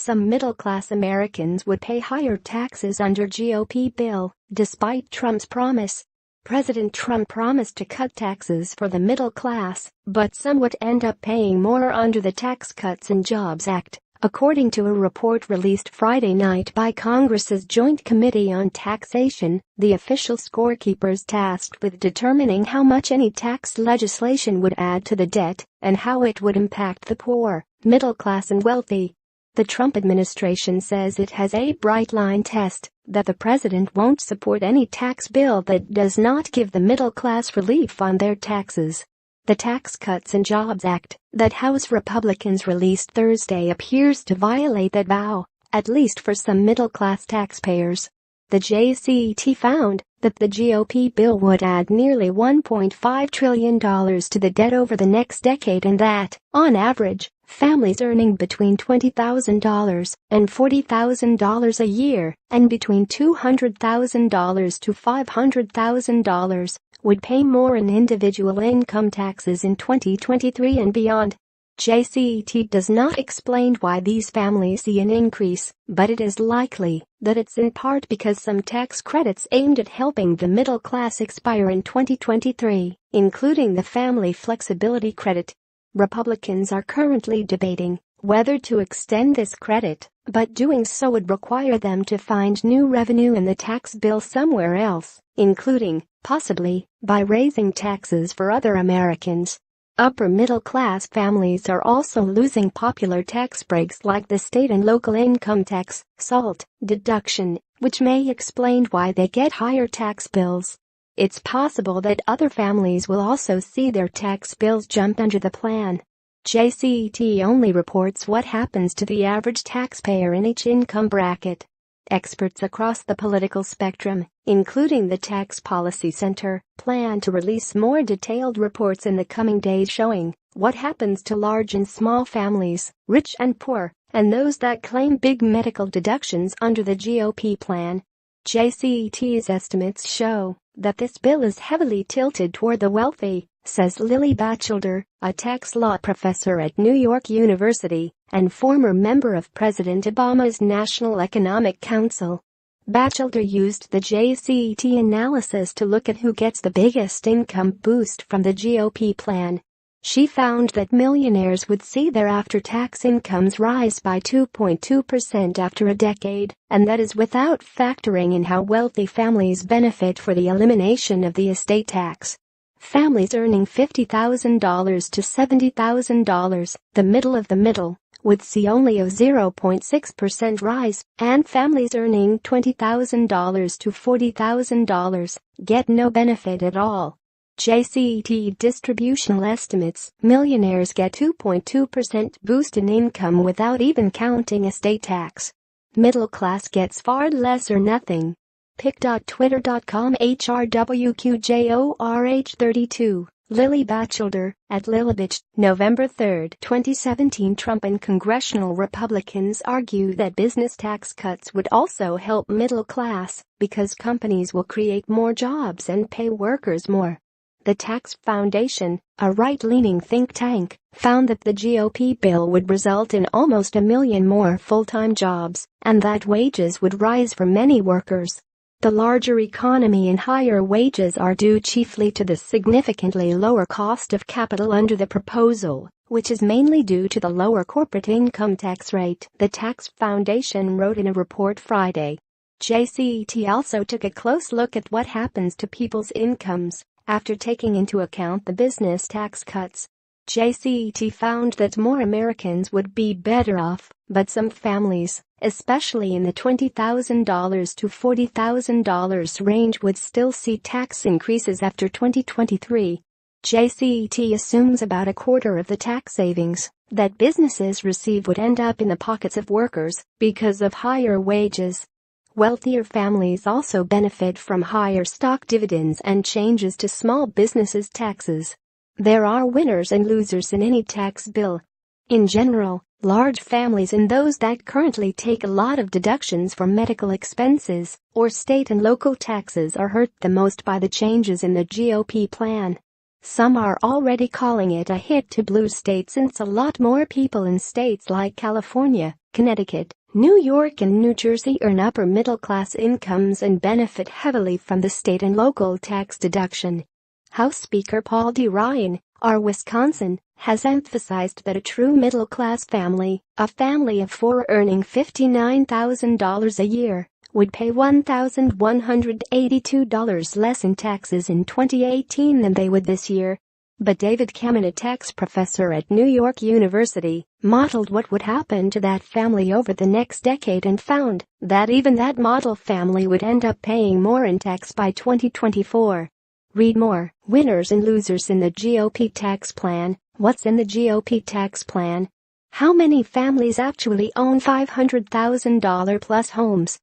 some middle-class Americans would pay higher taxes under GOP bill, despite Trump's promise. President Trump promised to cut taxes for the middle class, but some would end up paying more under the Tax Cuts and Jobs Act, according to a report released Friday night by Congress's Joint Committee on Taxation, the official scorekeepers tasked with determining how much any tax legislation would add to the debt and how it would impact the poor, middle class and wealthy. The Trump administration says it has a bright-line test that the president won't support any tax bill that does not give the middle class relief on their taxes. The Tax Cuts and Jobs Act that House Republicans released Thursday appears to violate that vow, at least for some middle-class taxpayers. The JCET found that the GOP bill would add nearly $1.5 trillion to the debt over the next decade and that, on average, families earning between $20,000 and $40,000 a year and between $200,000 to $500,000 would pay more in individual income taxes in 2023 and beyond. JCET does not explain why these families see an increase, but it is likely that it's in part because some tax credits aimed at helping the middle class expire in 2023, including the Family Flexibility Credit. Republicans are currently debating whether to extend this credit, but doing so would require them to find new revenue in the tax bill somewhere else, including, possibly, by raising taxes for other Americans. Upper middle-class families are also losing popular tax breaks like the state and local income tax, SALT, deduction, which may explain why they get higher tax bills. It's possible that other families will also see their tax bills jump under the plan. JCET only reports what happens to the average taxpayer in each income bracket. Experts across the political spectrum, including the Tax Policy Center, plan to release more detailed reports in the coming days showing what happens to large and small families, rich and poor, and those that claim big medical deductions under the GOP plan. JCET's estimates show that this bill is heavily tilted toward the wealthy, says Lily Batchelder, a tax law professor at New York University and former member of President Obama's National Economic Council. Batchelder used the JCET analysis to look at who gets the biggest income boost from the GOP plan. She found that millionaires would see their after-tax incomes rise by 2.2% after a decade, and that is without factoring in how wealthy families benefit for the elimination of the estate tax. Families earning $50,000 to $70,000, the middle of the middle, would see only a 0.6% rise, and families earning $20,000 to $40,000 get no benefit at all. JCET distributional estimates millionaires get 2.2% boost in income without even counting estate tax. Middle class gets far less or nothing. Pic.twitter.com HRWQJORH32 Lily Batchelder, at Lilibich, November 3, 2017. Trump and congressional Republicans argue that business tax cuts would also help middle class because companies will create more jobs and pay workers more. The Tax Foundation, a right-leaning think tank, found that the GOP bill would result in almost 1 million more full-time jobs and that wages would rise for many workers. The larger economy and higher wages are due chiefly to the significantly lower cost of capital under the proposal, which is mainly due to the lower corporate income tax rate, the Tax Foundation wrote in a report Friday. JCET also took a close look at what happens to people's incomes after taking into account the business tax cuts. JCET found that more Americans would be better off, but some families, especially in the $20,000 to $40,000 range, would still see tax increases after 2023. JCET assumes about a quarter of the tax savings that businesses receive would end up in the pockets of workers because of higher wages. Wealthier families also benefit from higher stock dividends and changes to small businesses' taxes. There are winners and losers in any tax bill. In general, large families and those that currently take a lot of deductions for medical expenses or state and local taxes are hurt the most by the changes in the GOP plan. Some are already calling it a hit to blue states since a lot more people in states like California, Connecticut, New York and New Jersey earn upper middle-class incomes and benefit heavily from the state and local tax deduction. House Speaker Paul D. Ryan, R. Wisconsin, has emphasized that a true middle-class family, a family of four earning $59,000 a year, would pay $1,182 less in taxes in 2018 than they would this year. But David Kamen, a tax professor at New York University, modeled what would happen to that family over the next decade and found that even that model family would end up paying more in tax by 2024. Read more: winners and losers in the GOP tax plan. What's in the GOP tax plan? How many families actually own $500,000 plus homes?